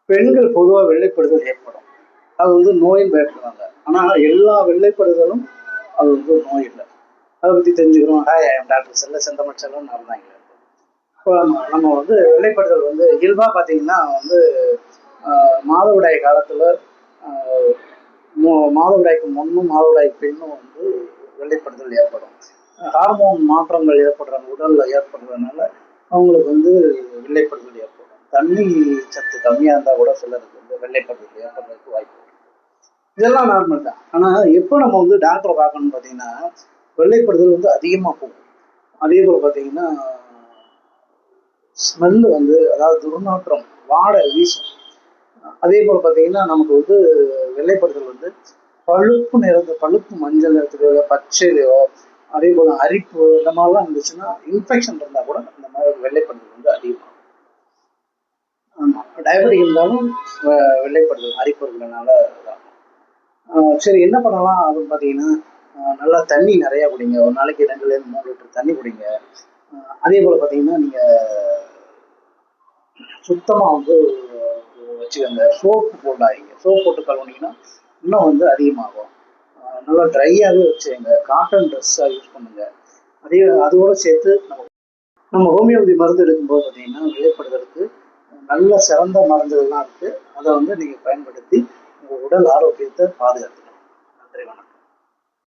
பெண்கள் பொதுவாக வெள்ளைப்படுதல் ஏற்படும். அது வந்து நோயின் பயப்படுவாங்க. ஆனால் எல்லா வெள்ளைப்படுதலும் அது வந்து நோய் இல்லை. அதை பற்றி தெரிஞ்சுக்கிறோம். ஹாய், ஐ எம் டாக்டர் செந்தமிழ் செல்வன் இருந்தாங்க. இப்போ நம்ம வந்து வெள்ளைப்படுதல் வந்து இயல்பாக பார்த்தீங்கன்னா வந்து மாதவிடாய் காலத்தில் மாதவிடாய்க்கு முன்னும் மாதவிடாய்க்கு பின்னும் வந்து வெள்ளைப்படுதல் ஏற்படும். ஹார்மோன் மாற்றங்கள் ஏற்படுறாங்க, உடலில் ஏற்படுறதுனால அவங்களுக்கு வந்து வெள்ளைப்படுதல் ஏற்படும். தண்ணி சத்து கம்மியாக இருந்தால் கூட சிலருக்கு வந்து வெள்ளைப்படுதல் ஏற்படுறதுக்கு வாய்ப்பு இருக்கு. இதெல்லாம் நார்மல் தான். ஆனால் எப்போ நம்ம வந்து டாக்டரை பார்க்கணும்னு பார்த்தீங்கன்னா, வெள்ளைப்படுதல் வந்து அதிகமாக போகும். அதே போல் பார்த்தீங்கன்னா ஸ்மெல்லு வந்து, அதாவது துர்நாற்றம், வாடை வீசும். அதே போல் பார்த்தீங்கன்னா நமக்கு வந்து வெள்ளைப்படுதல் வந்து பழுப்பு மஞ்சள் நிறத்துலையோ பச்சையிலையோ, அதே போல் அரிப்பு இந்த மாதிரிலாம் இருந்துச்சுன்னா, இன்ஃபெக்ஷன் இருந்தால் கூட இந்த மாதிரி வெள்ளைப்படுதல் வந்து அதிகமாகும். ஆமாம், டயபெட்டிக் இருந்தாலும் வெள்ளைப்படுதல் அரிப்பு இருக்கிறதுனால தான். சரி, என்ன பண்ணலாம் அப்படின்னு பார்த்தீங்கன்னா, நல்லா தண்ணி நிறையா குடிங்க. ஒரு நாளைக்கு 2லேருந்து 3 லிட்டர் தண்ணி குடிங்க. அதே போல் பார்த்தீங்கன்னா நீங்கள் சுத்தமாக வந்து வச்சுக்கோங்க. சோப்பு போடாதீங்க. சோப் போட்டு கழுவுனீங்கன்னா இன்னும் வந்து அதிகமாகும். நல்லா ட்ரையாகவே வச்சுக்கோங்க. காட்டன் ட்ரெஸ்ஸாக யூஸ் பண்ணுங்க. அதோடு சேர்த்து நம்ம ஹோமியோபதி மருந்து எடுக்கும்போது பார்த்தீங்கன்னா வெள்ளைப்படுதலுக்கு நல்ல சிறந்த மருந்துகள்லாம் இருக்குது. அதை வந்து நீங்கள் பயன்படுத்தி உங்கள் உடல் ஆரோக்கியத்தை பாதுகாத்துக்கணும். நன்றி, வணக்கம்.